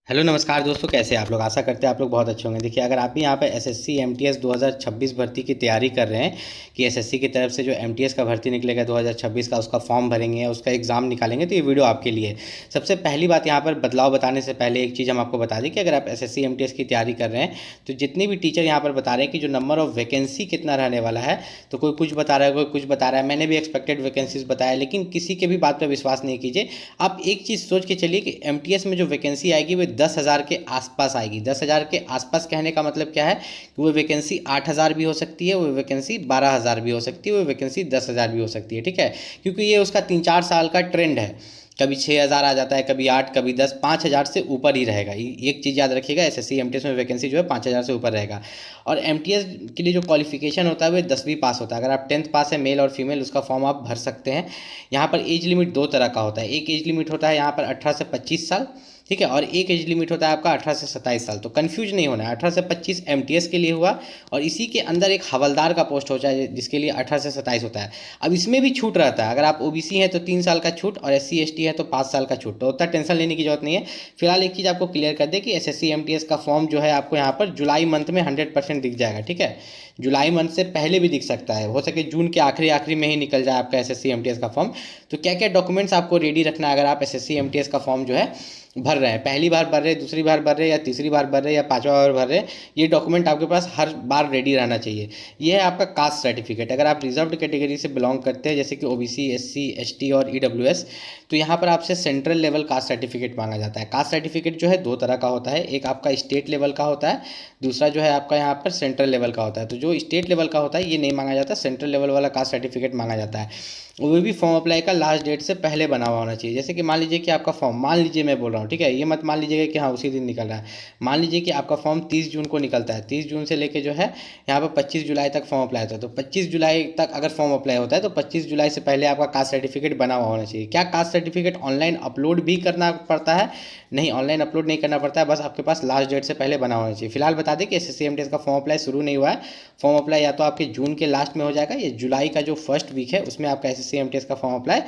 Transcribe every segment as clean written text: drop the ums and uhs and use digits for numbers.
Hello नमस्कार दोस्तों, कैसे हैं आप लोग। आशा करते हैं आप लोग बहुत अच्छे होंगे। देखिए, अगर आप भी यहाँ पे एसएससी एमटीएस 2026 भर्ती की तैयारी कर रहे हैं कि एसएससी की तरफ से जो एमटीएस का भर्ती निकलेगा 2026 का, उसका फॉर्म भरेंगे, उसका एग्ज़ाम निकालेंगे, तो ये वीडियो आपके लिए है। सबसे पहली बात, यहाँ पर बदलाव बताने से पहले एक चीज़ हम आपको बता दें कि अगर आप एसएससी एमटीएस की तैयारी कर रहे हैं तो जितनी भी टीचर यहाँ पर बता रहे हैं कि जो नंबर ऑफ वैकेंसी कितना रहने वाला है, तो कोई कुछ बता रहा है, कोई कुछ बता रहा है। मैंने भी एक्सपेक्टेड वैकेंसीज बताया, लेकिन किसी के भी बात पर विश्वास नहीं कीजिए। आप एक चीज़ सोच के चलिए कि एमटीएस में जो वैकेंसी आएगी वो 10,000 के आसपास आएगी। 10,000 के आसपास कहने का मतलब क्या है कि वो वैकेंसी 8,000 भी हो सकती है, वो वैकेंसी 12,000 भी हो सकती है, वो वैकेंसी 10,000 भी हो सकती है। ठीक है, क्योंकि ये उसका 3-4 साल का ट्रेंड है। कभी 6,000 आ जाता है, कभी 8, कभी 10, 5,000 से ऊपर ही रहेगा। एक चीज़ याद रखिएगा, एसएससी एमटीएस में वैकेंसी जो है 5,000 से ऊपर रहेगा। और एमटीएस के लिए जो क्वालिफिकेशन होता है वो 10वीं पास होता है। अगर आप 10th पास है, मेल और फीमेल, उसका फॉर्म आप भर सकते हैं। यहाँ पर एज लिमिट दो तरह का होता है। एक एज लिमिट होता है यहाँ पर 18 से 25 साल, ठीक है, और एक एज लिमिट होता है आपका 18 से 27 साल। तो कन्फ्यूज नहीं होना है, 18 से 25 एमटीएस के लिए हुआ, और इसी के अंदर एक हवलदार का पोस्ट होता है जिसके लिए 18 से 27 होता है। अब इसमें भी छूट रहता है। अगर आप ओबीसी हैं तो 3 साल का छूट, और एससी एसटी है तो 5 साल का छूट। तो उतना टेंशन लेने की जरूरत नहीं है। फिलहाल एक चीज़ आपको क्लियर कर दे कि एसएससी एमटीएस का फॉर्म जो है आपको यहाँ पर जुलाई मंथ में 100% दिख जाएगा। ठीक है, जुलाई मंथ से पहले भी दिख सकता है, हो सके जून के आखिरी आखिरी में ही निकल जाए आपका एसएससी एमटीएस का फॉर्म। तो क्या क्या डॉक्यूमेंट्स आपको रेडी रखना है अगर आप एसएससी एमटीएस का फॉर्म जो है भर रहे हैं, पहली बार भर रहे हैं, दूसरी बार भर रहे हैं, या तीसरी बार भर रहे हैं, या पांचवा बार भर रहे हैं, ये डॉक्यूमेंट आपके पास हर बार रेडी रहना चाहिए। ये है आपका कास्ट सर्टिफिकेट। अगर आप रिजर्व्ड कैटेगरी से बिलोंग करते हैं, जैसे कि ओबीसी, एससी, एसटी और ईडब्ल्यूएस, तो यहाँ पर आपसे सेंट्रल लेवल कास्ट सर्टिफिकेट मांगा जाता है। कास्ट सर्टिफिकेट जो है दो तरह का होता है, एक आपका स्टेट लेवल का होता है, दूसरा जो है आपका यहाँ पर सेंट्रल लेवल का होता है। तो जो स्टेट लेवल का होता है ये नहीं मांगा जाता, सेंट्रल लेवल वाला कास्ट सर्टिफिकेट मांगा जाता है। वो भी फॉर्म अप्लाई का लास्ट डेट से पहले बना हुआ होना चाहिए। जैसे कि मान लीजिए कि आपका फॉर्म, मान लीजिए मैं बोल रहा हूँ, ठीक है, ये मत मान लीजिएगा कि हाँ उसी दिन निकल रहा है। मान लीजिए कि आपका फॉर्म 30 जून को निकलता है, 30 जून से लेके जो है यहाँ पर 25 जुलाई तक फॉर्म अप्लाई होता है। तो 25 जुलाई तक अगर फॉर्म अप्लाई होता है तो 25 जुलाई से पहले आपका कास्ट सर्टिफिकेट बना हुआ होना चाहिए। क्या कास्ट सर्टिफिकेट ऑनलाइन अपलोड भी करना पड़ता है? नहीं, ऑनलाइन अपलोड नहीं करना पड़ता है, बस आपके पास लास्ट डेट से पहले बना होना चाहिए। फिलहाल बता दें कि एसएससी एमटीएस का फॉर्म अप्लाई शुरू नहीं हुआ है। फॉर्म अप्लाई या तो आपके जून के लास्ट में हो जाएगा, या जुलाई का जो फर्स्ट वीक है उसमें आपका एसएससी एमटीएस का फॉर्म अप्लाई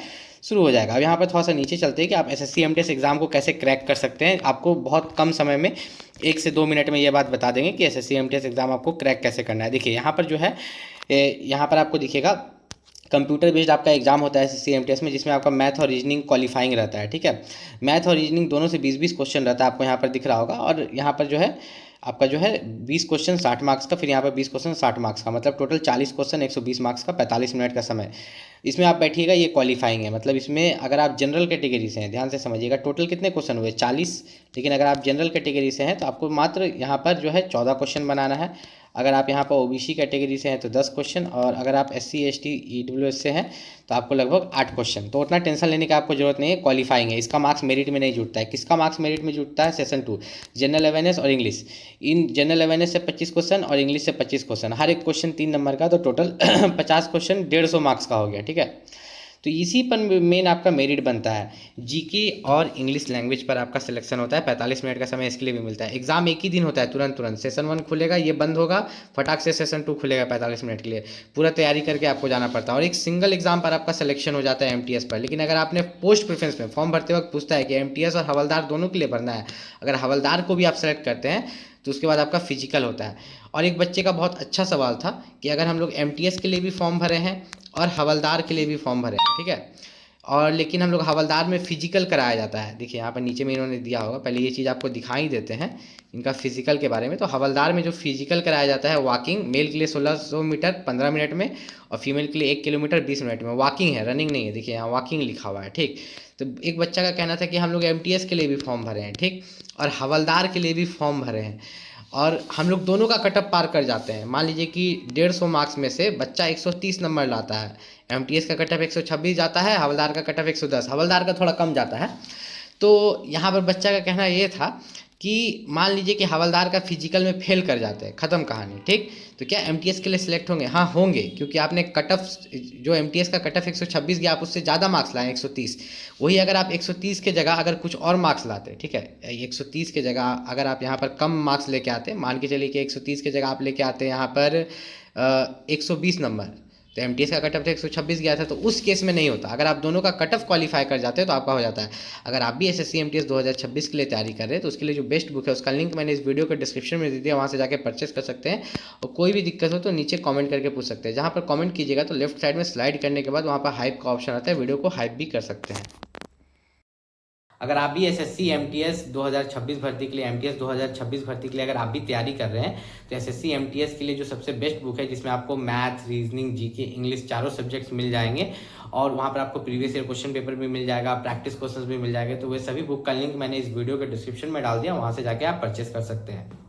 शुरू हो जाएगा। अब यहाँ पर थोड़ा सा नीचे चलते हैं कि आप एसएससी एमटीएस एग्जाम को कैसे क्रैक कर सकते हैं। आपको बहुत कम समय में 1 से 2 मिनट में ये बात बता देंगे कि एसएससी एमटीएस एग्जाम आपको क्रैक कैसे करना है। देखिए यहाँ पर जो है, यहाँ पर आपको दिखेगा कंप्यूटर बेस्ड आपका एग्जाम होता है एसएससी एमटीएस में, जिसमें आपका मैथ और रीजनिंग क्वालिफाइंग रहता है। ठीक है, मैथ और रीजनिंग दोनों से 20-20 क्वेश्चन रहता है, आपको यहाँ पर दिख रहा होगा। और यहाँ पर जो है आपका जो है 20 क्वेश्चन 60 मार्क्स का, फिर यहाँ पर 20 क्वेश्चन 60 मार्क्स का, मतलब टोटल 40 क्वेश्चन 120 मार्क्स का, 45 मिनट का समय। इसमें आप बैठिएगा, ये क्वालिफाइंग है। मतलब इसमें अगर आप जनरल कैटेगरी से हैं, ध्यान से समझिएगा, टोटल कितने क्वेश्चन हुए 40, लेकिन अगर आप जनरल कैटेगरी से हैं तो आपको मात्र यहाँ पर जो है 14 क्वेश्चन बनाना है। अगर आप यहाँ पर ओबीसी कैटेगरी से हैं तो 10 क्वेश्चन, और अगर आप एससी एसटी ईडब्ल्यूएस से हैं तो आपको लगभग 8 क्वेश्चन। तो उतना टेंशन लेने की आपको जरूरत नहीं है, क्वालिफाइंग है। इसका मार्क्स मेरिट में नहीं जुटता है। किसका मार्क्स मेरिट में जुटता है? सेशन 2, जनरल अवेयरनेस और इंग्लिश। इन जनरल अवेयरनेस से 25 क्वेश्चन और इंग्लिश से 25 क्वेश्चन, हर एक क्वेश्चन 3 नंबर का, तो टोटल 50 क्वेश्चन 150 मार्क्स का हो गया। ठीक है, तो इसी पर मेन आपका मेरिट बनता है। जीके और इंग्लिश लैंग्वेज पर आपका सिलेक्शन होता है। 45 मिनट का समय इसके लिए भी मिलता है। एग्जाम एक ही दिन होता है, तुरंत तुरंत सेशन 1 खुलेगा, ये बंद होगा, फटाक से सेशन 2 खुलेगा 45 मिनट के लिए। पूरा तैयारी करके आपको जाना पड़ता है, और एक सिंगल एग्जाम पर आपका सिलेक्शन हो जाता है एमटीएस पर। लेकिन अगर आपने पोस्ट प्रेफरेंस में फॉर्म भरते वक्त पूछता है कि एमटीएस और हवलदार दोनों के लिए भरना है, अगर हवलदार को भी आप सेलेक्ट करते हैं तो उसके बाद आपका फिजिकल होता है। और एक बच्चे का बहुत अच्छा सवाल था कि अगर हम लोग एमटीएस के लिए भी फॉर्म भरे हैं और हवलदार के लिए भी फॉर्म भरे हैं, ठीक है, और लेकिन हम लोग हवलदार में फिजिकल कराया जाता है। देखिए यहाँ पर नीचे में इन्होंने दिया होगा, पहले ये चीज़ आपको दिखाई देते हैं इनका फिजिकल के बारे में। तो हवलदार में जो फिजिकल कराया जाता है, वॉकिंग, मेल के लिए 1600 मीटर 15 मिनट में, और फीमेल के लिए 1 किलोमीटर 20 मिनट में। वॉकिंग है, रनिंग नहीं है। देखिए यहाँ वॉकिंग लिखा हुआ है। ठीक, तो एक बच्चा का कहना था कि हम लोग एमटीएस के लिए भी फॉर्म भरे हैं, ठीक, और हवलदार के लिए भी फॉर्म भरे हैं, और हम लोग दोनों का कटअप पार कर जाते हैं। मान लीजिए कि 150 मार्क्स में से बच्चा 130 नंबर लाता है, एमटीएस का कटअप 126 जाता है, हवलदार का कटअप 110, हवलदार का थोड़ा कम जाता है। तो यहाँ पर बच्चा का कहना ये था कि मान लीजिए कि हवलदार का फिजिकल में फेल कर जाते हैं, ख़त्म कहानी। ठीक, तो क्या एमटीएस के लिए सिलेक्ट होंगे? हाँ होंगे, क्योंकि आपने कटअप, जो एमटीएस का कटअप 126 गया, आप उससे ज़्यादा मार्क्स लाए 130। वही अगर आप 130 के जगह अगर कुछ और मार्क्स लाते, ठीक है, 130 के जगह अगर आप यहाँ पर कम मार्क्स लेके आते, मान के चलिए कि 130 के जगह आप लेके आते यहाँ पर 120 नंबर, तो एमटीएस का कट ऑफ 126 गया था, तो उस केस में नहीं होता। अगर आप दोनों का कट ऑफ क्वालिफाई कर जाते हैं तो आपका हो जाता है। अगर आप भी एसएससी एमटीएस 2026 के लिए तैयारी कर रहे हैं तो उसके लिए जो बेस्ट बुक है उसका लिंक मैंने इस वीडियो के डिस्क्रिप्शन में दे दिया, वहाँ से जाकर परचेस कर सकते हैं। और कोई भी दिक्कत हो तो नीचे कमेंट करके पूछ सकते हैं। जहाँ पर कमेंट कीजिएगा तो लेफ्ट साइड में स्लाइड करने के बाद वहाँ पर हाइप का ऑप्शन आता है, वीडियो को हाइप भी कर सकते हैं। अगर आप भी एसएससी एमटीएस 2026 भर्ती के लिए, एमटीएस 2026 भर्ती के लिए अगर आप भी तैयारी कर रहे हैं तो एसएससी एमटीएस के लिए जो सबसे बेस्ट बुक है, जिसमें आपको मैथ्स, रीजनिंग, जीके, इंग्लिश चारों सब्जेक्ट्स मिल जाएंगे और वहाँ पर आपको प्रीवियस ईयर क्वेश्चन पेपर भी मिल जाएगा, प्रैक्टिस क्वेश्चन भी मिल जाएंगे। तो वे सभी बुक का लिंक मैंने इस वीडियो के डिस्क्रिप्शन में डाल दिया, वहाँ से जाके आप परचेस कर सकते हैं।